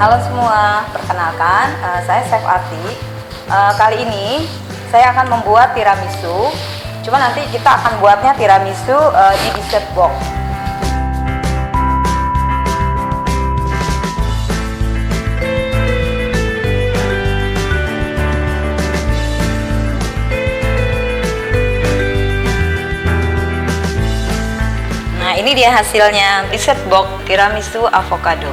Halo semua, perkenalkan saya Chef Ati. Kali ini saya akan membuat tiramisu. Cuma nanti kita akan buatnya tiramisu di dessert box. Nah, ini dia hasilnya, dessert box tiramisu avocado.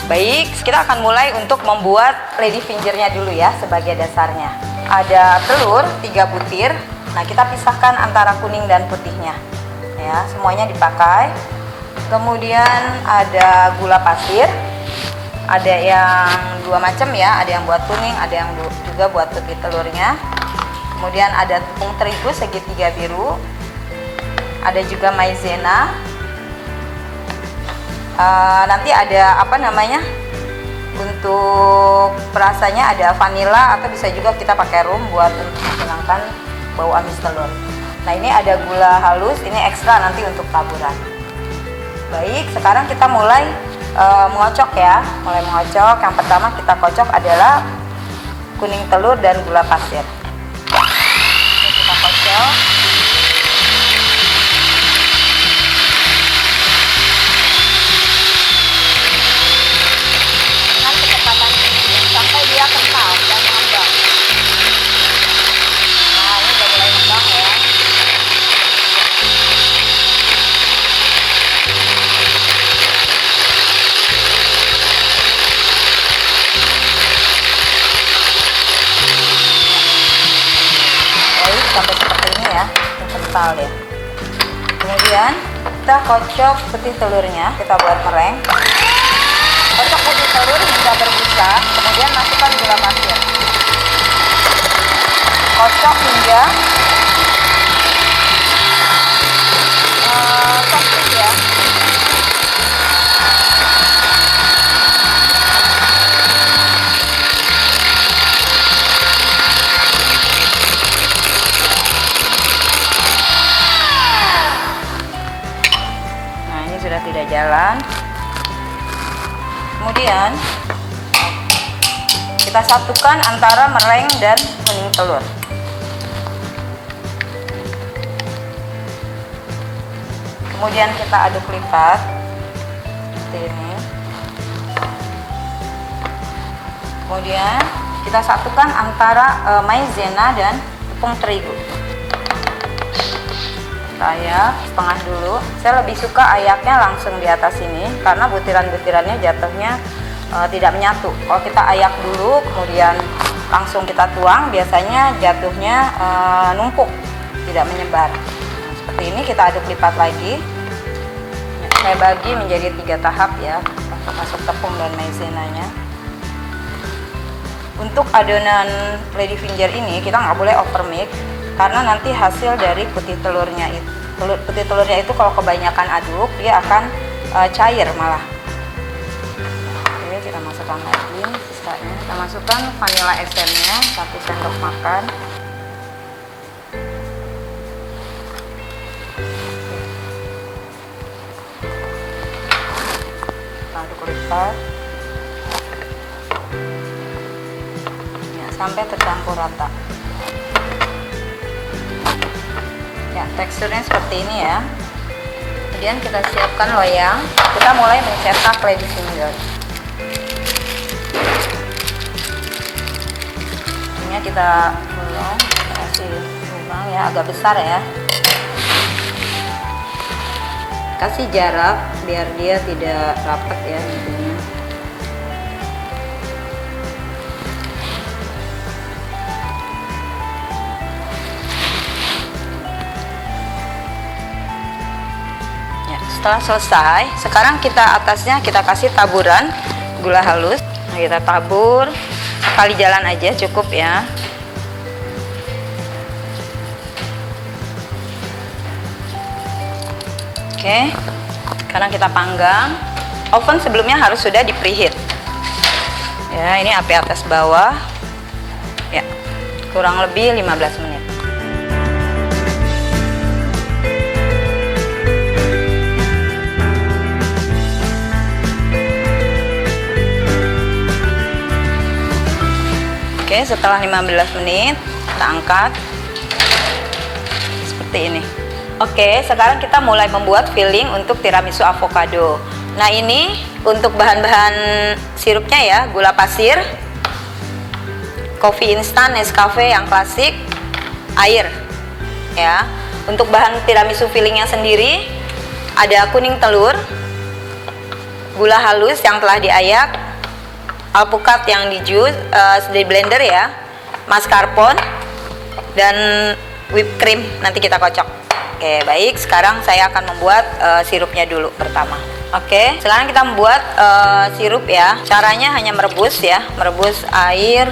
Baik, kita akan mulai untuk membuat lady fingernya dulu ya sebagai dasarnya. Ada telur 3 butir. Nah, kita pisahkan antara kuning dan putihnya. Ya, semuanya dipakai. Kemudian ada gula pasir. Ada yang 2 macam ya, ada yang buat kuning, ada yang juga buat putih telurnya. Kemudian ada tepung terigu segitiga biru. Ada juga maizena. Nanti ada untuk perasanya ada vanila atau bisa juga kita pakai rum buat menghilangkan bau amis telur. Nah, ini ada gula halus, ini ekstra nanti untuk taburan. Baik, sekarang kita mulai mengocok ya. Mulai mengocok. Yang pertama kita kocok adalah kuning telur dan gula pasir. Ini kita kocok. Sampai dia kental dan mengembang. Nah, ini udah mulai mengembang ya. Baik, sampai seperti ini ya, kental ya. Kemudian kita kocok putih telurnya, kita buat mereng. Kocok putih telur hingga berbusa, kemudian masukkan gula pasir. Kocok hingga soft ya. Nah, ini sudah tidak jalan. Kemudian kita satukan antara mereng dan kuning telur. Kemudian kita aduk lipat seperti ini. Kemudian kita satukan antara maizena dan tepung terigu. Ayak setengah dulu. Saya lebih suka ayaknya langsung di atas ini karena butiran-butirannya jatuhnya tidak menyatu. Kalau kita ayak dulu kemudian langsung kita tuang, biasanya jatuhnya numpuk, tidak menyebar. Nah, seperti ini kita aduk lipat lagi. Saya bagi menjadi 3 tahap ya, masuk tepung dan maizenanya. Untuk adonan lady finger ini kita nggak boleh overmix karena nanti hasil dari putih telurnya itu kalau kebanyakan aduk dia akan cair malah. Oke, kita masukkan lagi sisanya. Kita masukkan vanilla essence-nya 1 sendok makan. Aduk lipat ya, sampai tercampur rata. Ya, teksturnya seperti ini ya. Kemudian kita siapkan loyang. Kita mulai mencetak lady finger. Ini kita bolong, kasih lubang ya, agak besar ya. Kasih jarak biar dia tidak rapat ya intinya. Setelah selesai, sekarang atasnya kita kasih taburan gula halus. Nah, kita tabur sekali jalan aja cukup ya. Oke, sekarang kita panggang. Oven sebelumnya harus sudah di preheat. Ya, ini api atas bawah. Ya, kurang lebih 15 menit. Oke, setelah 15 menit kita angkat seperti ini. Oke, sekarang kita mulai membuat filling untuk tiramisu avocado. Nah, ini untuk bahan-bahan sirupnya ya, gula pasir, kopi instan Nescafe yang klasik, air ya. Untuk bahan tiramisu fillingnya sendiri ada kuning telur, gula halus yang telah diayak, alpukat yang di blender ya, mascarpone, dan whipped cream nanti kita kocok. Oke, baik, sekarang saya akan membuat sirupnya dulu pertama. Oke, sekarang kita membuat sirup ya. Caranya hanya merebus ya, merebus air,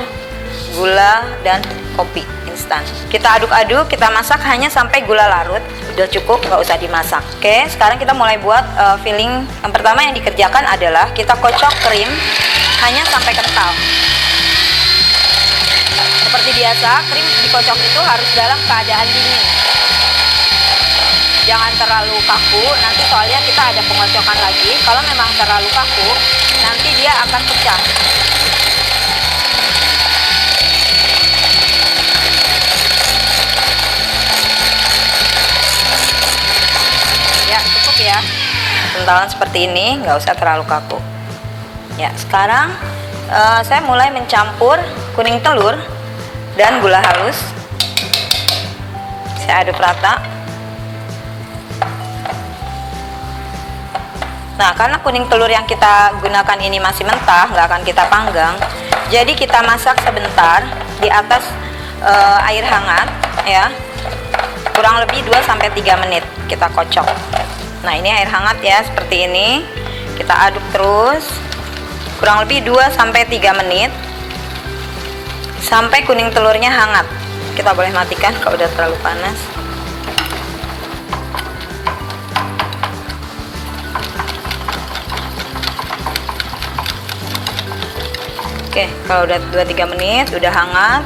gula, dan kopi instan. Kita aduk-aduk, kita masak hanya sampai gula larut. Udah cukup, nggak usah dimasak. Oke, sekarang kita mulai buat filling. Yang pertama yang dikerjakan adalah kita kocok krim hanya sampai kental. Seperti biasa, krim dikocok itu harus dalam keadaan dingin. Jangan terlalu kaku, nanti soalnya kita ada pengocokan lagi. Kalau memang terlalu kaku, nanti dia akan pecah. Ya, cukup ya. Kentalan seperti ini, nggak usah terlalu kaku. Ya, sekarang saya mulai mencampur kuning telur dan gula halus. Saya aduk rata. Nah, karena kuning telur yang kita gunakan ini masih mentah, nggak akan kita panggang, jadi kita masak sebentar di atas air hangat ya, kurang lebih 2-3 menit kita kocok. Nah, ini air hangat ya, seperti ini. Kita aduk terus kurang lebih 2-3 menit sampai kuning telurnya hangat. Kita boleh matikan kalau udah terlalu panas. Oke, kalau udah 2-3 menit udah hangat,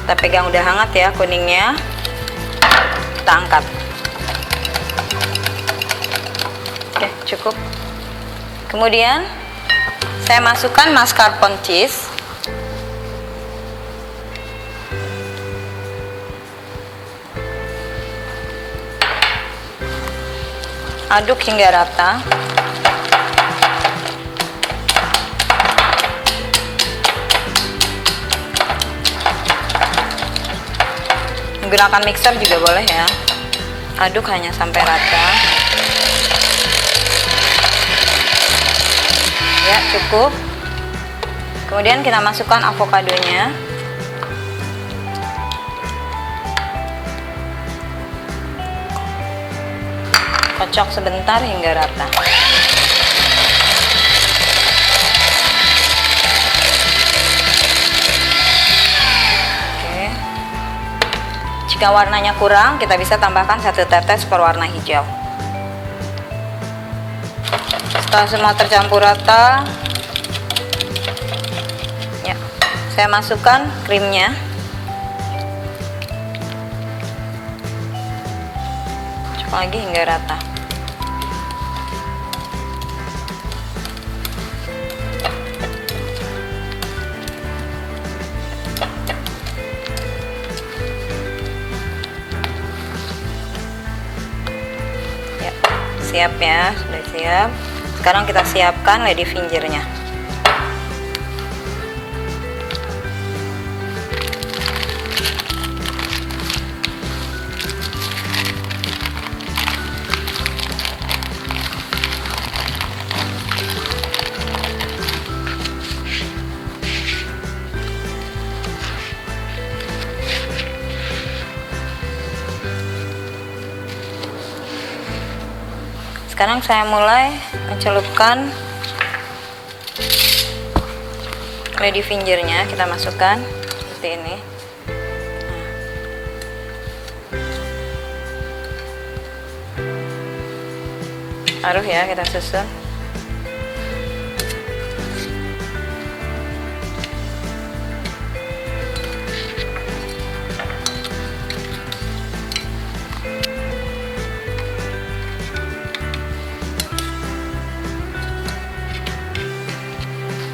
kita pegang udah hangat ya kuningnya, kita angkat. Oke, cukup. Kemudian saya masukkan mascarpone cheese. Aduk hingga rata. Menggunakan mixer juga boleh ya. Aduk hanya sampai rata. Ya, cukup. Kemudian kita masukkan avokadonya. Kocok sebentar hingga rata. Jika warnanya kurang, kita bisa tambahkan 1 tetes berwarna hijau. Setelah semua tercampur rata, ya, saya masukkan krimnya. Cocok lagi hingga rata. siap ya, sudah siap. Sekarang kita siapkan lady fingernya. Sekarang saya mulai mencelupkan lady fingernya, kita masukkan seperti ini. Taruh ya, kita susun.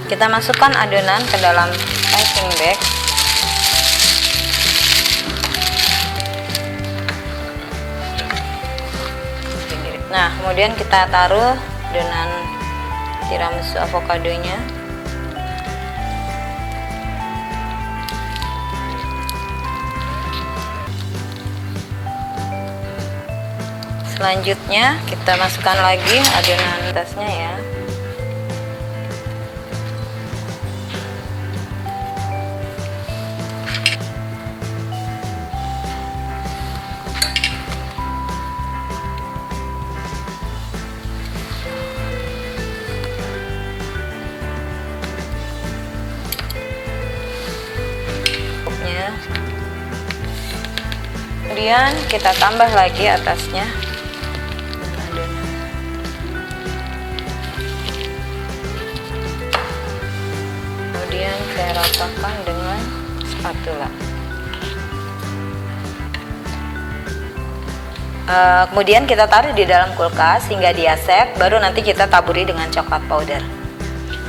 Kita masukkan adonan ke dalam piping bag. Nah, kemudian kita taruh adonan tiramisu avokadonya. Selanjutnya kita masukkan lagi adonan atasnya ya. Kemudian kita tambah lagi atasnya adonan. Kemudian saya ratakan dengan spatula. Kemudian kita taruh di dalam kulkas hingga dia set, baru nanti kita taburi dengan coklat powder.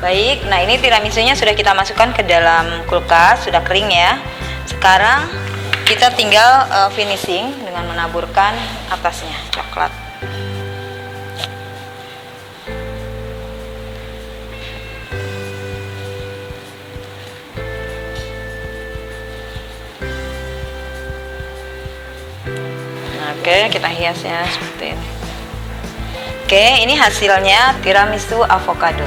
Baik, nah ini tiramisunya sudah kita masukkan ke dalam kulkas, sudah kering ya. Sekarang kita tinggal finishing dengan menaburkan atasnya coklat. Oke, kita hiasnya seperti ini. Oke, ini hasilnya tiramisu avocado.